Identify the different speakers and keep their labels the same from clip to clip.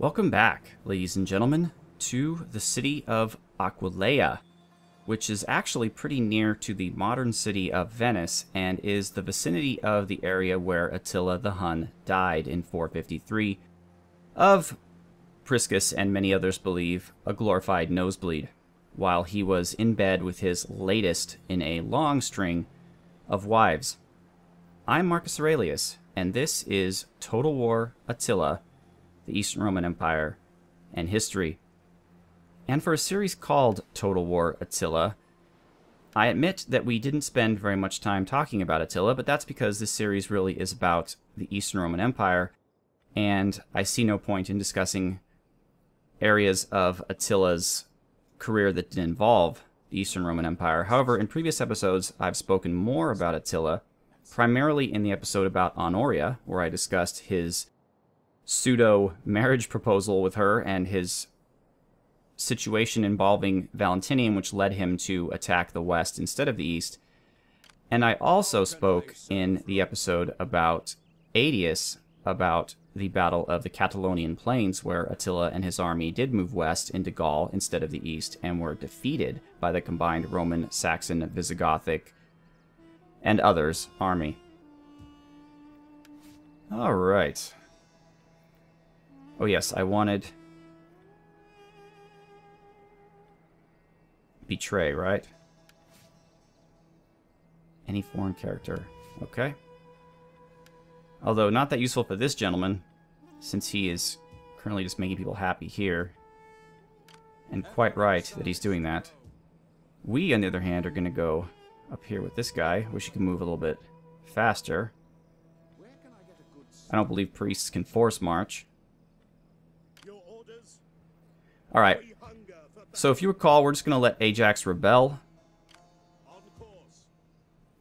Speaker 1: Welcome back, ladies and gentlemen, to the city of Aquileia, which is actually pretty near to the modern city of Venice and is the vicinity of the area where Attila the Hun died in 453 of, Priscus and many others believe, a glorified nosebleed, while he was in bed with his latest in a long string of wives. I'm Marcus Aurelius, and this is Total War Attila, the Eastern Roman Empire, and History. And for a series called Total War Attila, I admit that we didn't spend very much time talking about Attila, but that's because this series really is about the Eastern Roman Empire, and I see no point in discussing areas of Attila's career that didn't involve the Eastern Roman Empire. However, in previous episodes, I've spoken more about Attila, primarily in the episode about Honoria, where I discussed his pseudo-marriage proposal with her and his situation involving Valentinian, which led him to attack the West instead of the East. And I also spoke in the episode about Aetius, about the Battle of the Catalonian Plains, where Attila and his army did move west into Gaul instead of the east, and were defeated by the combined Roman, Saxon, Visigothic, and others' army. Alright. Oh yes, I wanted betray, right? Any foreign character. Okay. Although not that useful for this gentleman, since he is currently just making people happy here. And quite right that he's doing that. We, on the other hand, are going to go up here with this guy. Wish he could move a little bit faster. I don't believe priests can force march. Alright, so if you recall, we're just going to let Ajax rebel.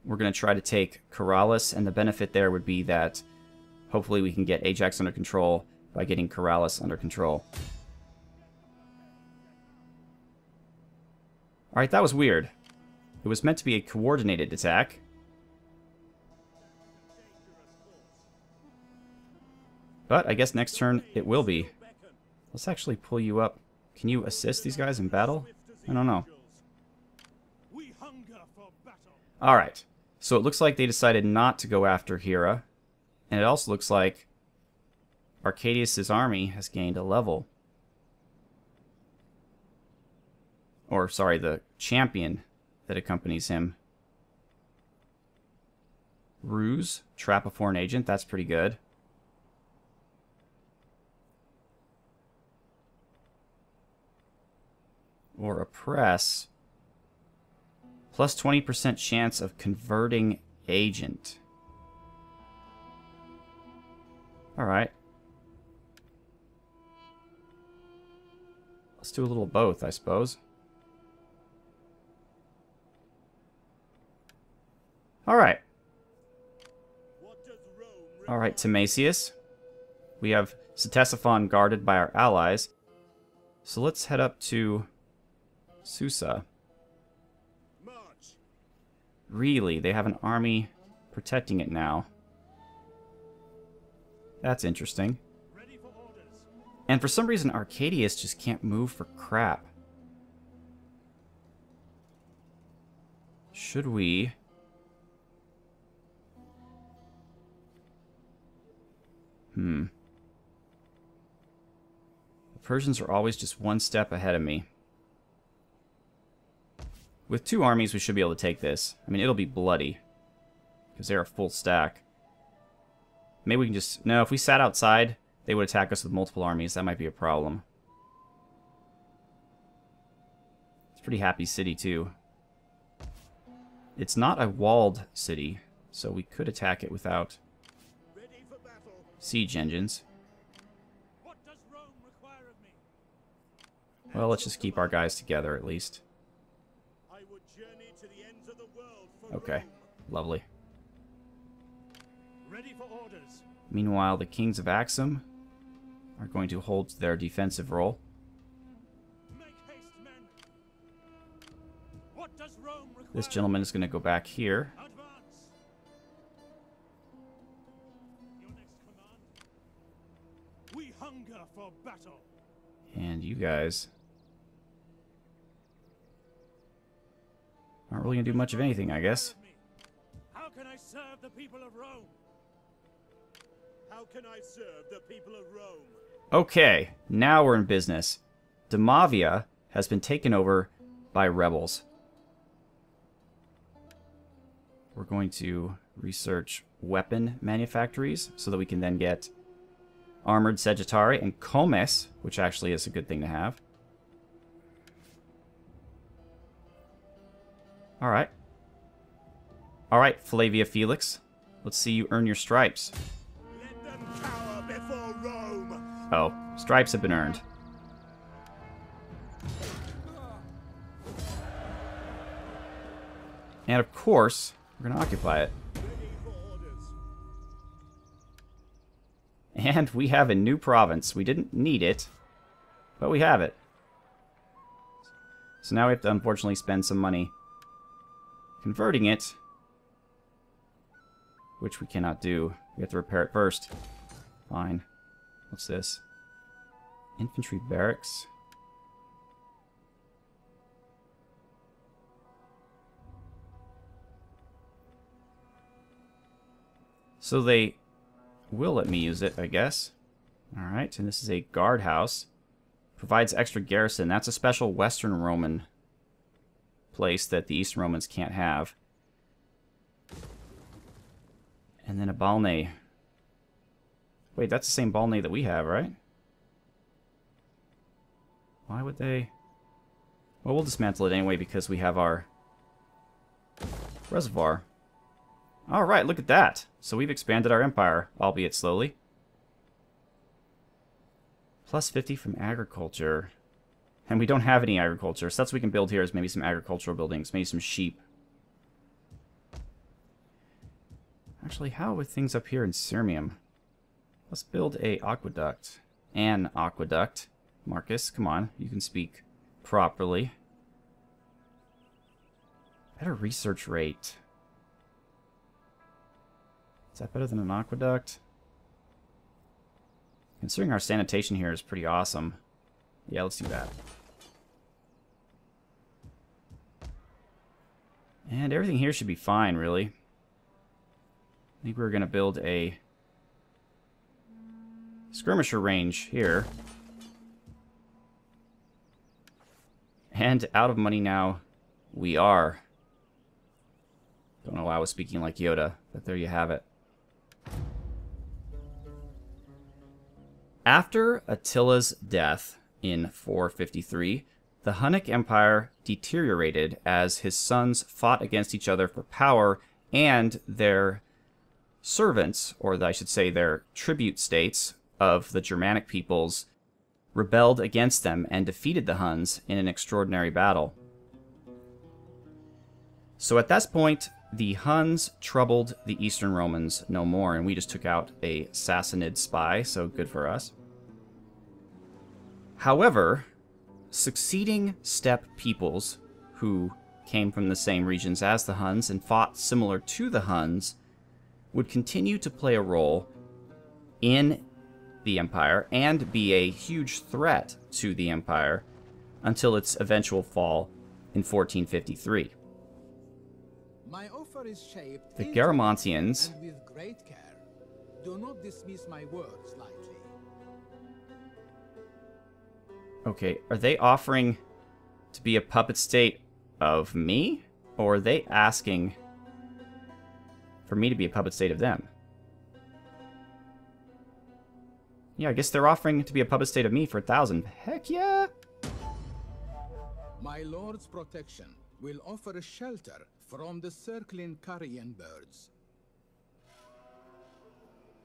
Speaker 1: We're going to try to take Corrales, and the benefit there would be that hopefully we can get Ajax under control by getting Corrales under control. Alright, that was weird. It was meant to be a coordinated attack. But I guess next turn it will be. Let's actually pull you up. Can you assist these guys in battle? I don't know. Alright. So it looks like they decided not to go after Hera. And it also looks like Arcadius' army has gained a level. Or, sorry, the champion that accompanies him. Ruse. Trap a foreign agent. That's pretty good. Or oppress. Plus 20% chance of converting agent. Alright. Let's do a little both, I suppose. Alright. Alright, Timasius. We have Ctesiphon guarded by our allies. So let's head up to Susa. Really? They have an army protecting it now. That's interesting. And for some reason, Arcadius just can't move for crap. Should we... The Persians are always just one step ahead of me. With two armies, we should be able to take this. I mean, it'll be bloody, because they're a full stack. Maybe we can just... No, if we sat outside, they would attack us with multiple armies. That might be a problem. It's a pretty happy city, too. It's not a walled city, so we could attack it without siege engines. Well, let's just keep our guys together, at least. Okay, lovely. Meanwhile, the kings of Axum are going to hold their defensive role. This gentleman is going to go back here.
Speaker 2: hunger for battle.
Speaker 1: And you guys aren't really gonna do much of anything, I guess.
Speaker 2: How can I serve the people of Rome? How can I serve the people of Rome?
Speaker 1: Okay, now we're in business. Demavia has been taken over by rebels. We're going to research weapon manufactories so that we can then get armored Sagittari and Comes, which actually is a good thing to have. Alright. Alright, Flavia Felix. Let's see you earn your stripes.
Speaker 2: Let them cower before Rome.
Speaker 1: Oh, stripes have been earned. And of course, we're going to occupy it.
Speaker 2: Ready for orders.
Speaker 1: And we have a new province. We didn't need it, but we have it. So now we have to unfortunately spend some money converting it, which we cannot do. We have to repair it first. Fine. What's this? Infantry barracks. So they will let me use it, I guess. Alright, and this is a guardhouse. Provides extra garrison. That's a special Western Roman place that the Eastern Romans can't have. And then a balnea. Wait, that's the same balnea that we have, right? Why would they... Well, we'll dismantle it anyway because we have our reservoir. Alright, look at that. So we've expanded our empire, albeit slowly. Plus 50 from agriculture. And we don't have any agriculture, so that's what we can build here is maybe some agricultural buildings, maybe some sheep. Actually, how are things up here in Sirmium? Let's build a aqueduct. An aqueduct. Marcus, come on, you can speak properly. Better research rate. Is that better than an aqueduct? Considering our sanitation here is pretty awesome. Yeah, let's do that. And everything here should be fine, really. I think we're going to build a skirmisher range here. And out of money now, we are. Don't know why I was speaking like Yoda, but there you have it. After Attila's death in 453, the Hunnic Empire deteriorated as his sons fought against each other for power, and their servants, or I should say their tribute states of the Germanic peoples, rebelled against them and defeated the Huns in an extraordinary battle. So at this point, the Huns troubled the Eastern Romans no more, and we just took out a Sassanid spy, so good for us. However, succeeding steppe peoples, who came from the same regions as the Huns and fought similar to the Huns, would continue to play a role in the empire and be a huge threat to the empire until its eventual fall in 1453.
Speaker 3: My offer is shaped
Speaker 1: The Garamantians,
Speaker 3: and with great care. Do not dismiss my words lightly.
Speaker 1: okay, are they offering to be a puppet state of me? Or are they asking for me to be a puppet state of them? Yeah, I guess they're offering to be a puppet state of me for 1,000. Heck yeah!
Speaker 3: My lord's protection will offer a shelter from the circling carrion birds.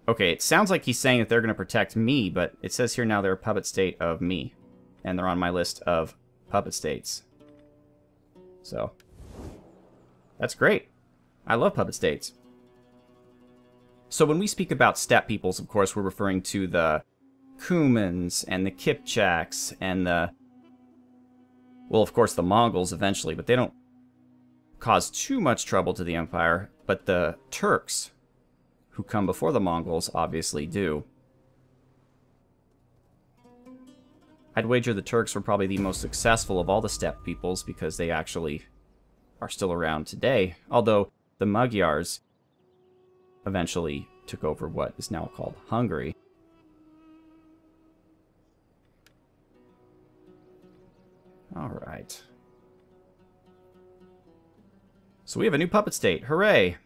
Speaker 1: Okay, it sounds like he's saying that they're going to protect me, but it says here now they're a puppet state of me. And they're on my list of puppet states. So, that's great. I love puppet states. So when we speak about steppe peoples, of course, we're referring to the Cumans and the Kipchaks and the... well, of course, the Mongols eventually, but they don't cause too much trouble to the empire. But the Turks, who come before the Mongols, obviously do. I'd wager the Turks were probably the most successful of all the steppe peoples because they actually are still around today. Although the Magyars eventually took over what is now called Hungary. Alright. So we have a new puppet state. Hooray!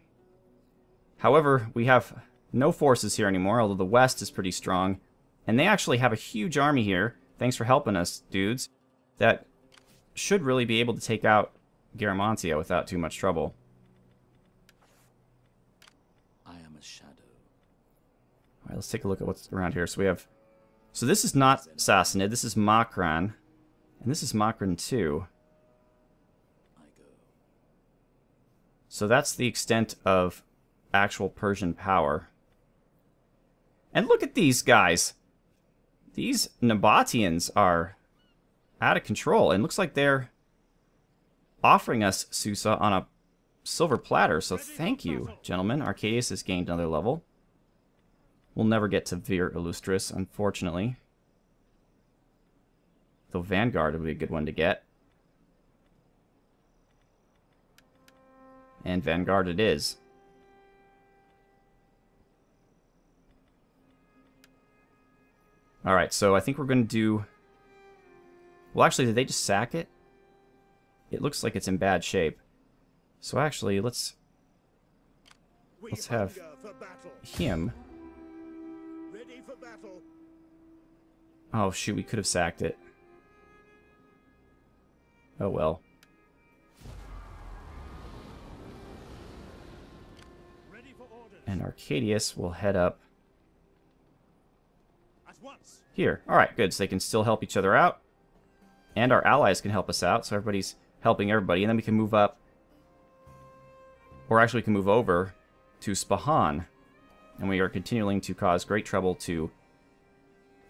Speaker 1: However, we have no forces here anymore, although the west is pretty strong. And they actually have a huge army here. Thanks for helping us, dudes. That should really be able to take out Garamantia without too much trouble.
Speaker 4: I am a shadow.
Speaker 1: Alright, let's take a look at what's around here. So we have... So this is not Sassanid, this is Makran. And this is Makran 2.
Speaker 4: I go.
Speaker 1: So that's the extent of actual Persian power. And look at these guys! These Nabateans are out of control. And looks like they're offering us Susa on a silver platter. So thank you, gentlemen. Arcadius has gained another level. We'll never get to Vir Illustris, unfortunately. Though Vanguard would be a good one to get. And Vanguard it is. Alright, so I think we're going to do... Well, actually, did they just sack it? It looks like it's in bad shape. So actually, let's have him...
Speaker 2: Ready for battle.
Speaker 1: Oh, shoot, we could have sacked it. Oh, well.
Speaker 2: Ready for orders.
Speaker 1: And Arcadius will head up
Speaker 2: At once.
Speaker 1: here. Alright, good. So they can still help each other out. And our allies can help us out, so everybody's helping everybody. And then we can move up. Or actually, we can move over to Spahan. And we are continuing to cause great trouble to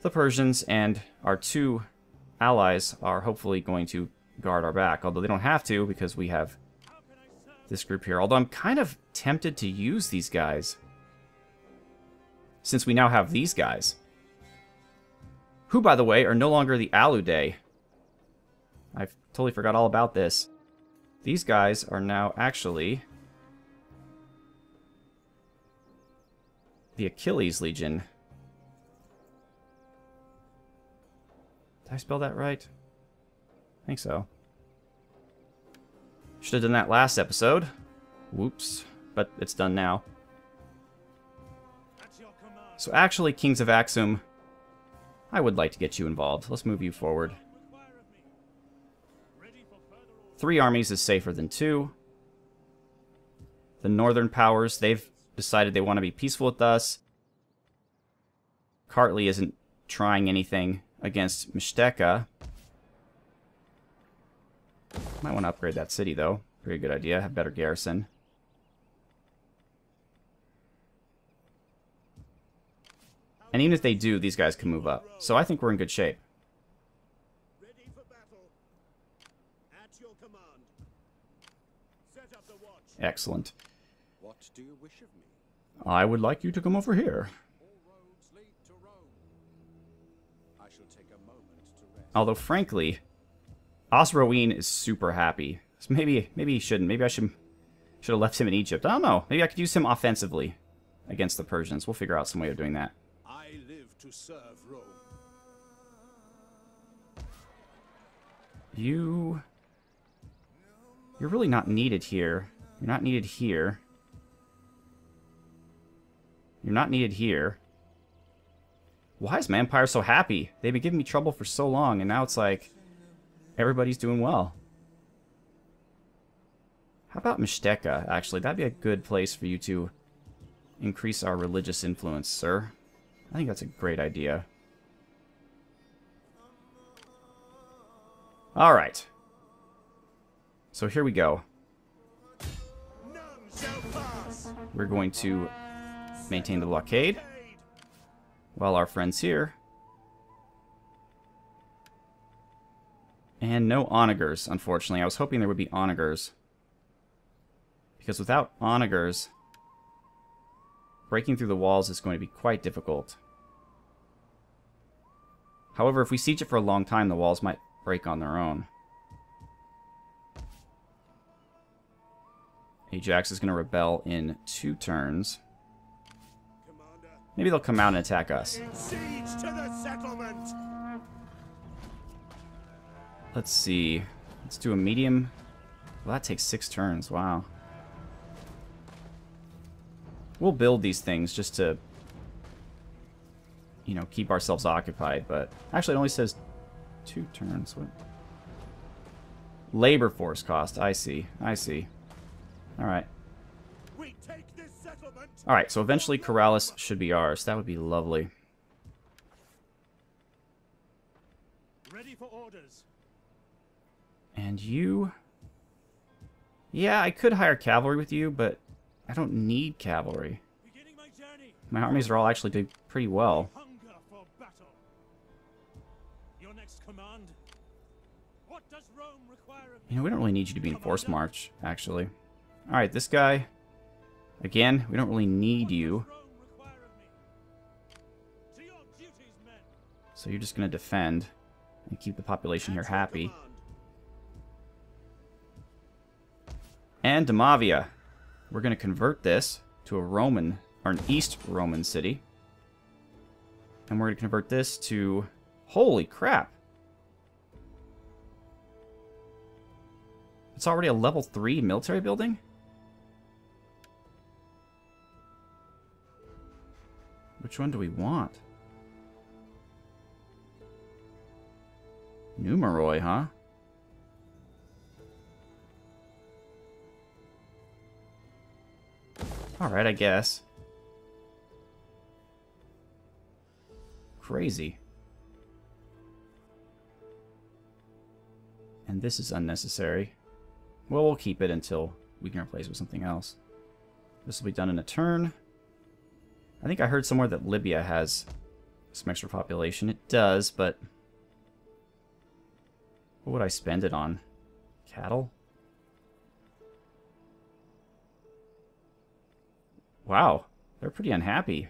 Speaker 1: the Persians. And our two allies are hopefully going to guard our back. Although they don't have to, because we have this group here. Although I'm kind of tempted to use these guys, since we now have these guys. Who, by the way, are no longer the Aludae. I totally forgot all about this. These guys are now actually the Achilles Legion. Did I spell that right? I think so. Should have done that last episode. Whoops. But it's done now.
Speaker 2: At your command.
Speaker 1: So actually, Kings of Axum, I would like to get you involved. Let's move you forward.
Speaker 2: Require of me. Ready for further orders.
Speaker 1: 3 armies is safer than 2. The northern powers, they've decided they want to be peaceful with us. Kartli isn't trying anything against Mishteka. Might want to upgrade that city, though. Very good idea. Have better garrison. And even if they do, these guys can move up. So I think we're in good shape.
Speaker 2: Ready for battle. At your command. Set up the watch.
Speaker 1: Excellent.
Speaker 4: What do you wish of me?
Speaker 1: I would like you to come over here.
Speaker 4: All roads lead to Rome. I shall take a moment to rest.
Speaker 1: Although, frankly, Osroene is super happy. So maybe he shouldn't. Maybe I should have left him in Egypt. I don't know. Maybe I could use him offensively against the Persians. We'll figure out some way of doing that.
Speaker 2: I live to serve Rome.
Speaker 1: You're really not needed here. You're not needed here. You're not needed here. Why is my empire so happy? They've been giving me trouble for so long, and now it's like everybody's doing well. How about Mishteka, actually? That'd be a good place for you to increase our religious influence, sir. I think that's a great idea. Alright. So here we go.
Speaker 2: None shall pass.
Speaker 1: We're going to maintain the blockade, while our friends here. And no onagers, unfortunately. I was hoping there would be onagers. Because without onagers, breaking through the walls is going to be quite difficult. However, if we siege it for a long time, the walls might break on their own. Ajax is going to rebel in 2 turns.
Speaker 2: Commander,
Speaker 1: Maybe they'll come out and attack us.
Speaker 2: siege to the settlement!
Speaker 1: Let's see. Let's do a medium. Well, that takes 6 turns. Wow. We'll build these things just to, you know, keep ourselves occupied. But actually, it only says 2 turns. What? Labor force cost. I see. I see. All right.
Speaker 2: We take this settlement!
Speaker 1: All right. So eventually, Corrales should be ours. That would be lovely.
Speaker 2: Ready for orders.
Speaker 1: And you... Yeah, I could hire cavalry with you, but I don't need cavalry.
Speaker 2: Beginning my journey.
Speaker 1: My armies are all actually doing pretty well.
Speaker 2: Hunger for battle. Your next command. What does Rome require of
Speaker 1: You know, we don't really need you to be in force march, actually. Alright, this guy. Again, we don't really need you.
Speaker 2: Rome require of me? To your duties, men.
Speaker 1: So you're just going to defend and keep the population here happy. And Demavia. We're going to convert this to a Roman, or an East Roman city. And we're going to convert this to... Holy crap! It's already a level 3 military building? Which one do we want? Numeroi, huh? Alright, I guess. Crazy. And this is unnecessary. Well, we'll keep it until we can replace it with something else. This will be done in a turn. I think I heard somewhere that Libya has some extra population. It does, but... What would I spend it on? Cattle? Wow, they're pretty unhappy.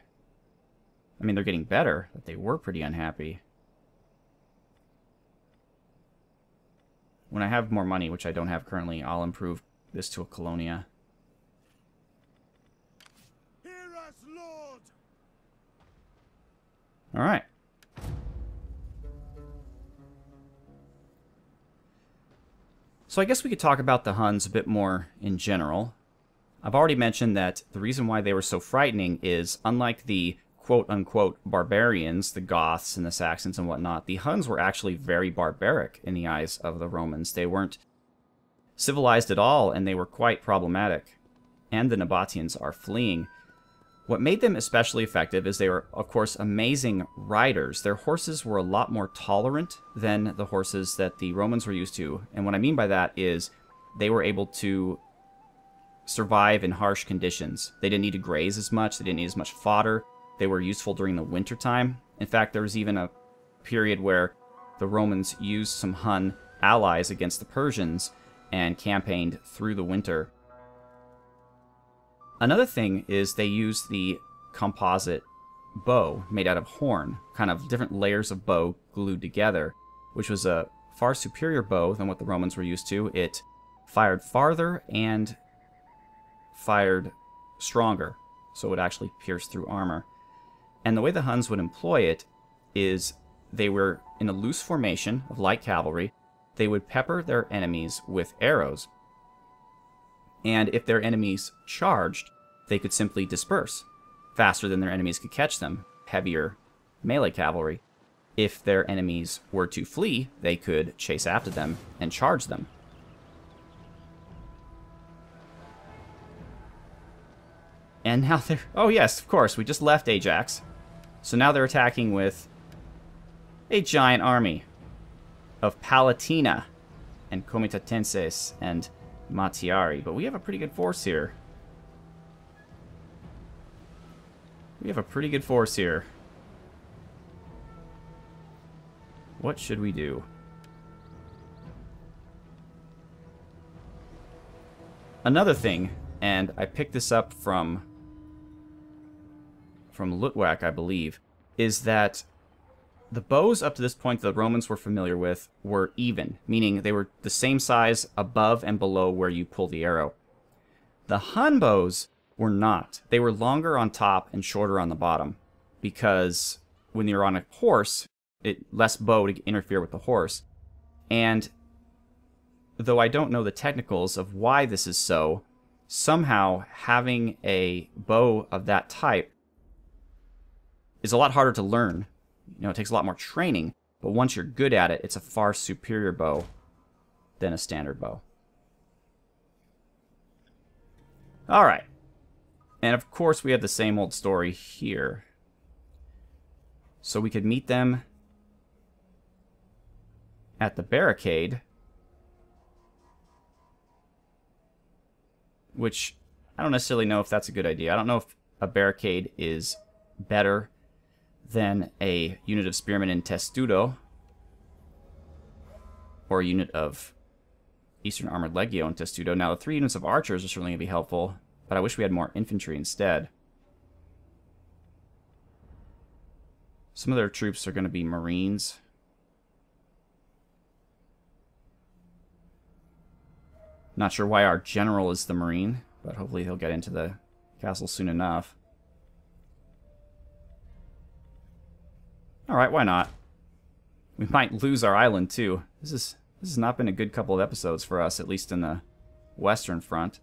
Speaker 1: I mean, they're getting better, but they were pretty unhappy. When I have more money, which I don't have currently, I'll improve this to a colonia.
Speaker 2: Hear us, Lord!
Speaker 1: Alright. So I guess we could talk about the Huns a bit more in general. I've already mentioned that the reason why they were so frightening is, unlike the quote-unquote barbarians, the Goths and the Saxons and whatnot, the Huns were actually very barbaric in the eyes of the Romans. They weren't civilized at all, and they were quite problematic. And the Nabateans are fleeing. What made them especially effective is they were, of course, amazing riders. Their horses were a lot more tolerant than the horses that the Romans were used to. And what I mean by that is they were able to survive in harsh conditions. They didn't need to graze as much. They didn't need as much fodder. They were useful during the wintertime. In fact, there was even a period where the Romans used some Hun allies against the Persians and campaigned through the winter. Another thing is they used the composite bow made out of horn, kind of different layers of bow glued together, which was a far superior bow than what the Romans were used to. It fired farther and fired stronger, so it would actually pierce through armor. And the way the Huns would employ it is they were in a loose formation of light cavalry. They would pepper their enemies with arrows. And if their enemies charged, they could simply disperse faster than their enemies could catch them. Heavier melee cavalry. If their enemies were to flee, they could chase after them and charge them. And now they're... Oh yes, of course, we just left Ajax. So now they're attacking with a giant army of Palatina and Comitatenses and Matiari. But we have a pretty good force here. We have a pretty good force here. What should we do? Another thing, and I picked this up from Lutwak, I believe, is that the bows up to this point the Romans were familiar with were even, meaning they were the same size above and below where you pull the arrow. The Hun bows were not. They were longer on top and shorter on the bottom, because when you're on a horse, less bow to interfere with the horse. And though I don't know the technicals of why this is so, somehow having a bow of that type is a lot harder to learn. You know, it takes a lot more training, but once you're good at it, it's a far superior bow than a standard bow. Alright. And of course we have the same old story here. So we could meet them at the barricade, which I don't necessarily know if that's a good idea. I don't know if a barricade is better than a unit of spearmen in Testudo, or a unit of Eastern Armored Legio in Testudo. Now, the 3 units of archers are certainly going to be helpful, but I wish we had more infantry instead. Some of their troops are going to be Marines. Not sure why our general is the Marine, but hopefully he'll get into the castle soon enough. Alright, why not? We might lose our island, too. This has not been a good couple of episodes for us, at least in the Western Front.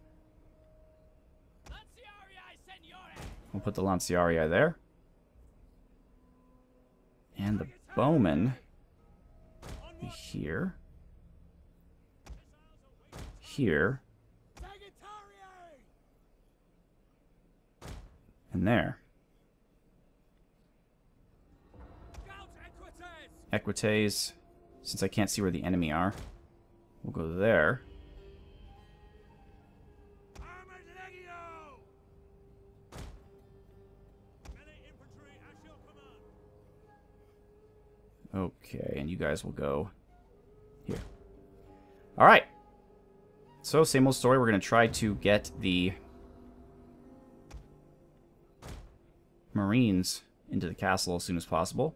Speaker 1: We'll put the Lanciarii there. And the bowmen will be here. Here. And there. Equites, since I can't see where the enemy are, we'll go there. Okay, and you guys will go here. Alright. So, same old story. We're going to try to get the Marines into the castle as soon as possible.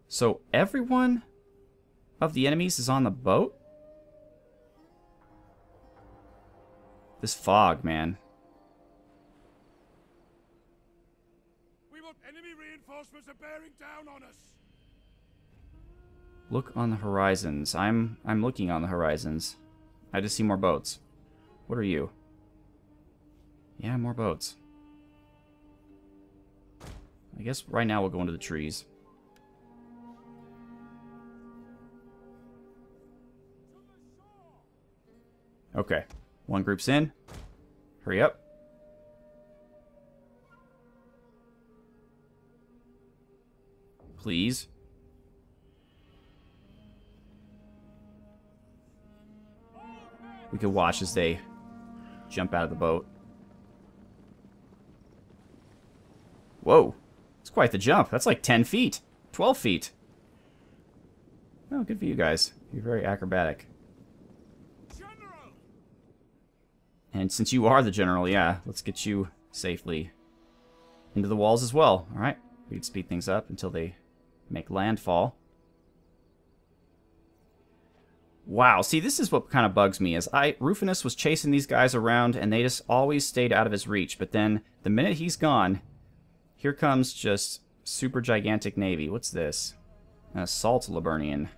Speaker 1: So, everyone of the enemies is on the boat? This fog, man.
Speaker 2: Enemy reinforcements are bearing down on us.
Speaker 1: Look on the horizons. I'm looking on the horizons. I just see more boats. What are you? Yeah, more boats. I guess right now we'll go into the trees. Okay. One group's in. Hurry up. Please. We could watch as they jump out of the boat. Whoa. It's quite the jump. That's like 10 feet. 12 feet. Oh, good for you guys. You're very acrobatic.
Speaker 2: General!
Speaker 1: And since you are the general, yeah, let's get you safely into the walls as well. Alright. We can speed things up until they make landfall. Wow, see, this is what kind of bugs me, is Rufinus was chasing these guys around, and they just always stayed out of his reach, but then, the minute he's gone, here comes just super gigantic navy. What's this? An assault Liburnian.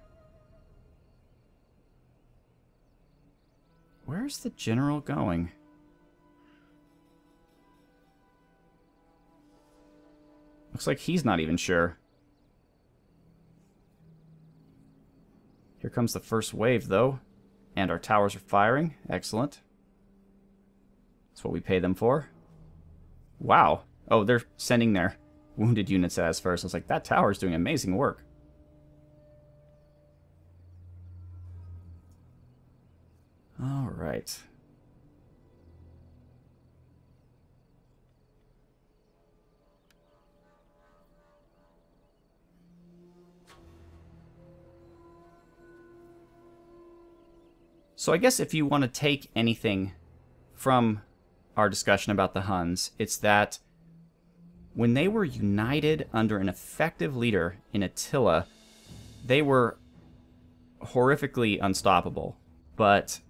Speaker 1: Where's the general going? Looks like he's not even sure. Here comes the first wave, though. And our towers are firing. Excellent. That's what we pay them for. Wow. Oh, they're sending their wounded units at us first. I was like, that tower's doing amazing work. Alright. So I guess if you want to take anything from our discussion about the Huns, it's that when they were united under an effective leader in Attila, they were horrifically unstoppable. But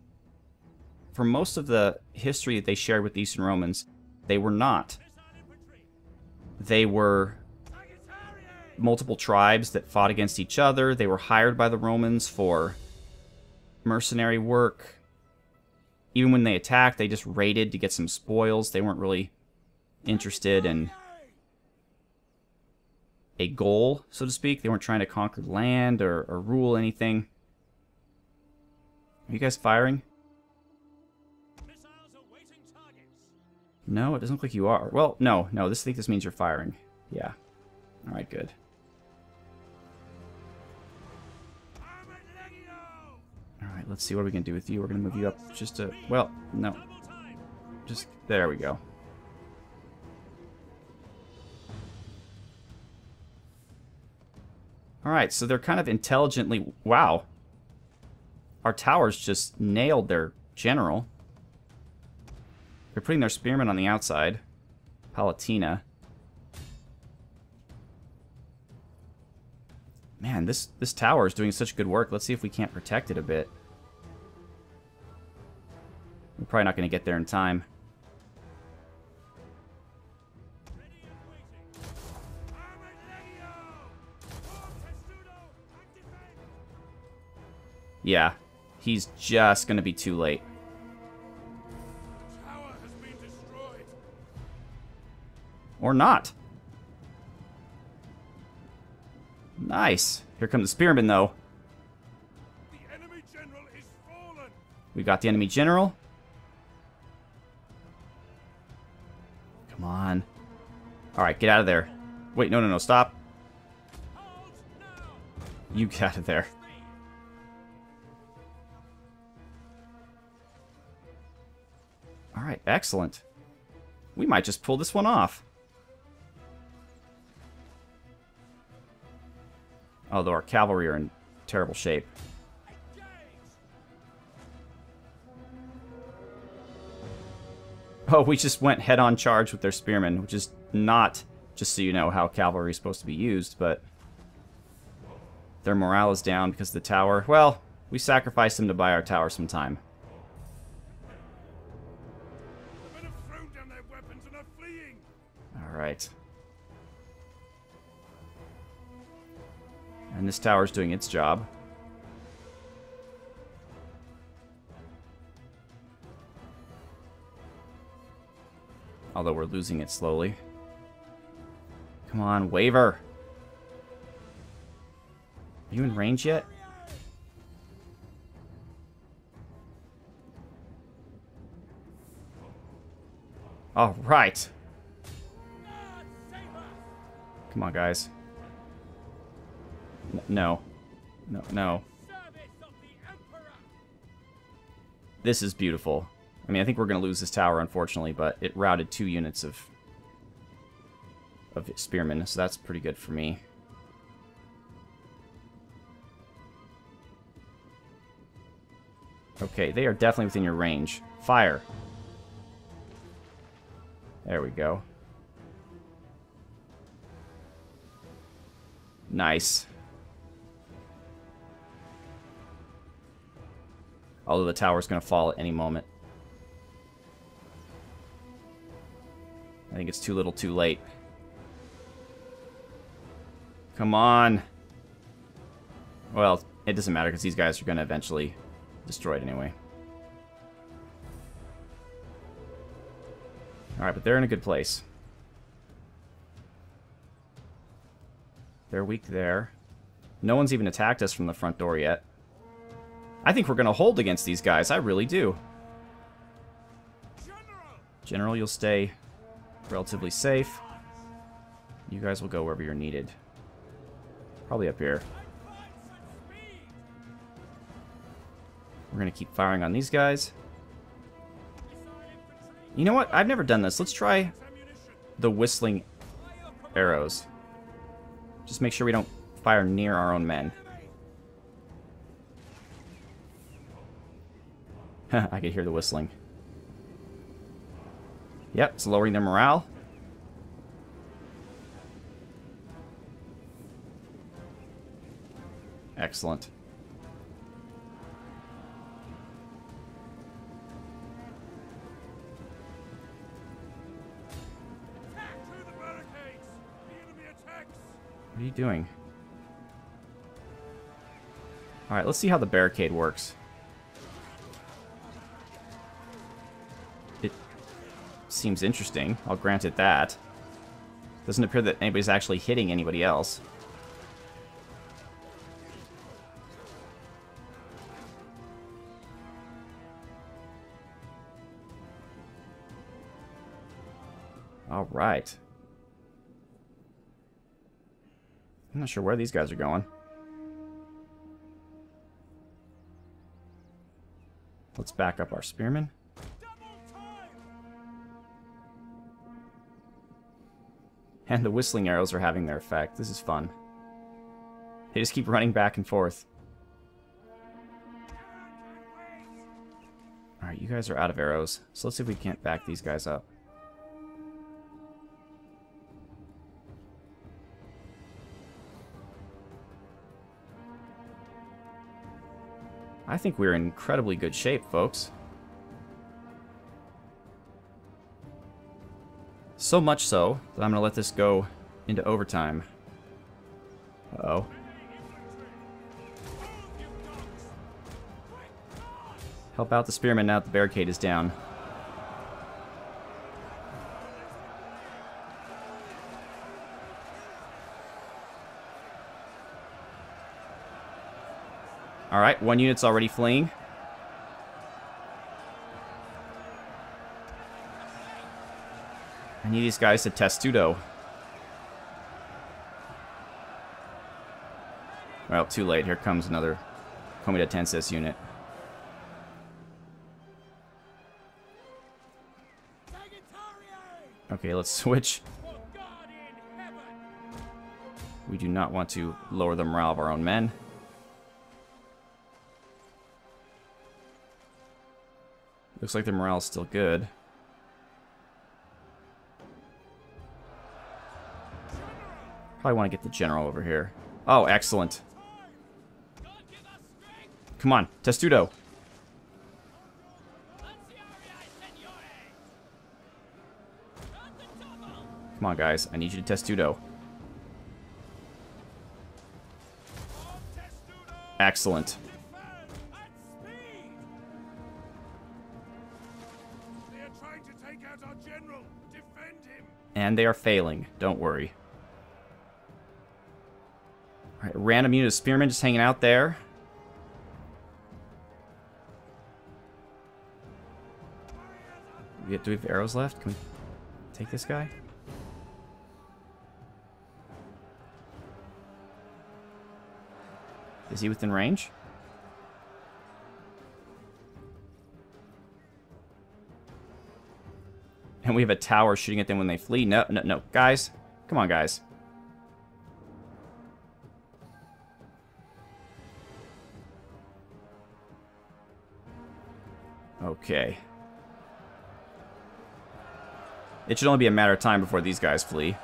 Speaker 1: for most of the history that they shared with the Eastern Romans, they were not. They were multiple tribes that fought against each other. They were hired by the Romans for mercenary work. Even when they attacked, they just raided to get some spoils. They weren't really interested in a goal, so to speak. They weren't trying to conquer land or rule anything. Are you guys firing? No, it doesn't look like you are. Well, no. I think this means you're firing. Yeah. Alright, good. Alright, let's see what we can do with you. We're going to move you up just to... Well, no. Just... There we go. Alright, so they're kind of intelligently... Wow. Our towers just nailed their general. They're putting their spearmen on the outside. Palatina. Man, this tower is doing such good work. Let's see if we can't protect it a bit. We're probably not going to get there in time. Yeah, he's just going to be too late. Or not. Nice. Here come the spearmen, though.
Speaker 2: The enemy general is fallen.
Speaker 1: We got the enemy general. Come on. Alright, get out of there. Wait, no, stop. You get out of there. Alright, excellent. We might just pull this one off. Although our cavalry are in terrible shape. Oh, we just went head-on charge with their spearmen, which is not, just so you know, how cavalry is supposed to be used, but their morale is down because of the tower. Well, we sacrificed them to buy our tower some time.
Speaker 2: The men have thrown down their weapons and are fleeing.
Speaker 1: All right. And this tower's doing its job. Although we're losing it slowly. Come on, waver. Are you in range yet? All right. Come on, guys. No. This is beautiful. I mean, I think we're going to lose this tower, unfortunately, but it routed 2 units of spearmen, so that's pretty good for me. Okay, they are definitely within your range. Fire. There we go. Nice. Although the tower's going to fall at any moment. I think it's too little too late. Come on. Well, it doesn't matter because these guys are going to eventually destroy it anyway. Alright, but they're in a good place. They're weak there. No one's even attacked us from the front door yet. I think we're going to hold against these guys. I really do. General, you'll stay relatively safe. You guys will go wherever you're needed. Probably up here. We're going to keep firing on these guys. You know what? I've never done this. Let's try the whistling arrows. Just make sure we don't fire near our own men. I could hear the whistling. Yep, it's lowering their morale. Excellent.
Speaker 2: Through the barricades! The enemy attacks!
Speaker 1: What are you doing? Alright, let's see how the barricade works. It seems interesting. I'll grant it that. Doesn't appear that anybody's actually hitting anybody else. Alright. I'm not sure where these guys are going. Let's back up our spearmen. And the whistling arrows are having their effect. This is fun. They just keep running back and forth. Alright, you guys are out of arrows. So let's see if we can't back these guys up. I think we're in incredibly good shape, folks. So much so that I'm going to let this go into overtime. Uh-oh. Help out the spearmen now that the barricade is down. Alright, one unit's already fleeing. I need these guys to testudo. Well, too late. Here comes another Comidatensis unit. Okay, let's switch. We do not want to lower the morale of our own men. Looks like the morale is still good. Probably want to get the general over here. Oh, excellent. Come on, testudo. Come on, guys. I need you to testudo. Excellent. And they are failing. Don't worry. Alright, random unit of spearmen just hanging out there. Do we have arrows left? Can we take this guy? Is he within range? And we have a tower shooting at them when they flee. No, no, no. Guys. Come on, guys. Okay. It should only be a matter of time before these guys flee.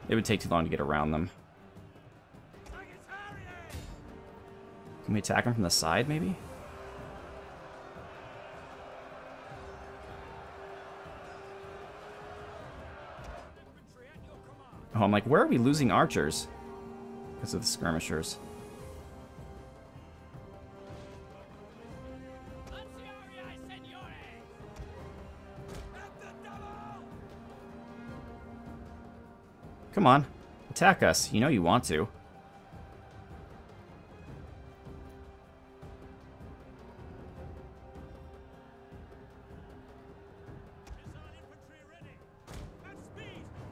Speaker 1: It would take too long to get around them. Can we attack them from the side, maybe? Oh, I'm like, where are we losing archers? Because of the skirmishers. Come on, attack us. You know you want to.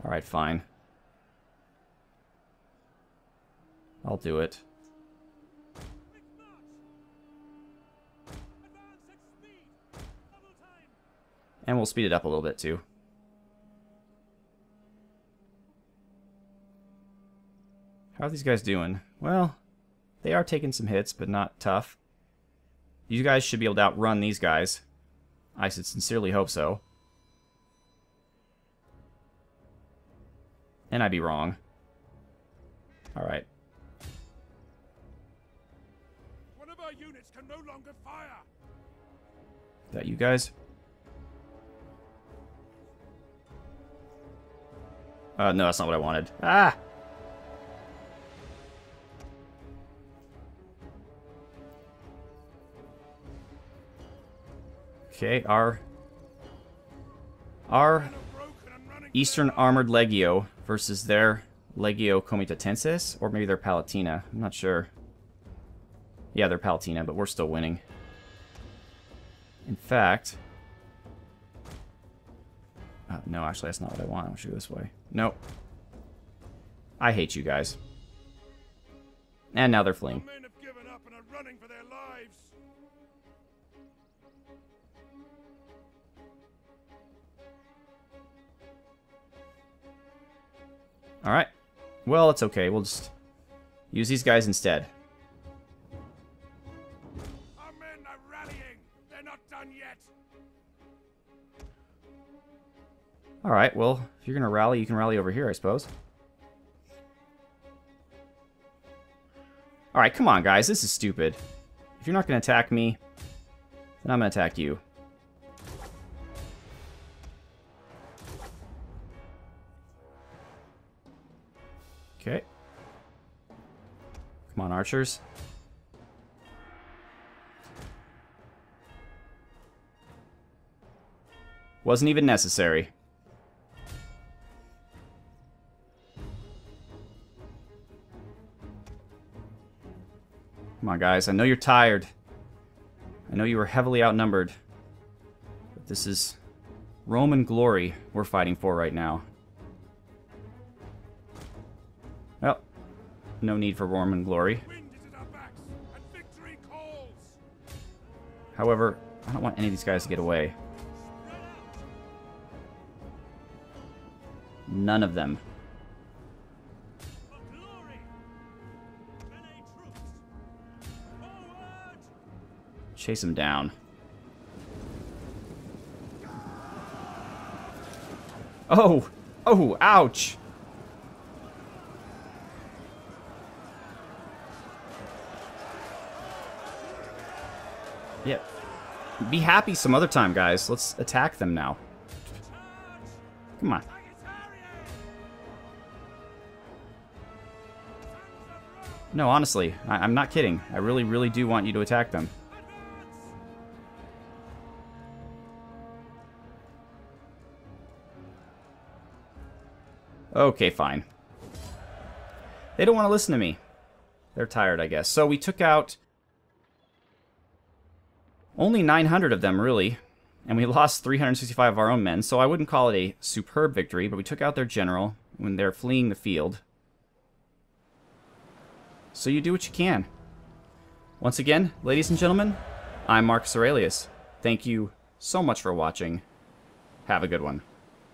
Speaker 1: Alright, fine. I'll do it. And we'll speed it up a little bit too. How are these guys doing? Well, they are taking some hits, but not tough. You guys should be able to outrun these guys. I should sincerely hope so. And I'd be wrong. Alright.
Speaker 2: One of our units can no longer fire.
Speaker 1: Is that you guys? No, that's not what I wanted. Ah! Okay, our Eastern Armored Legio versus their Legio Comitatensis, or maybe their Palatina. I'm not sure. Yeah, they're Palatina, but we're still winning. In fact... no, actually, that's not what I want. I want to go this way. Nope. I hate you guys. And now they're fleeing.
Speaker 2: Men have given up and are running for their lives.
Speaker 1: Alright. Well, it's okay. We'll just use these guys instead.
Speaker 2: Our men are rallying. They're not done yet.
Speaker 1: Alright, well, if you're going to rally, you can rally over here, I suppose. Alright, come on, guys. This is stupid. If you're not going to attack me, then I'm going to attack you. Okay. Come on, archers. Wasn't even necessary. Come on, guys. I know you're tired. I know you were heavily outnumbered. But this is Roman glory we're fighting for right now. Well, no need for Roman glory.
Speaker 2: Wind is at our backs, and victory calls.
Speaker 1: However, I don't want any of these guys to get away. None of them.
Speaker 2: For glory. Melee troops. Forward.
Speaker 1: Chase them down. Oh! Oh, ouch! Yeah. Be happy some other time, guys. Let's attack them now. Come on. No, honestly, I'm not kidding. I really, really do want you to attack them. Okay, fine. They don't want to listen to me. They're tired, I guess. So we took out only 900 of them, really. And we lost 365 of our own men. So I wouldn't call it a superb victory, but we took out their general when they're fleeing the field. So you do what you can. Once again, ladies and gentlemen, I'm Marcus Aurelius. Thank you so much for watching. Have a good one.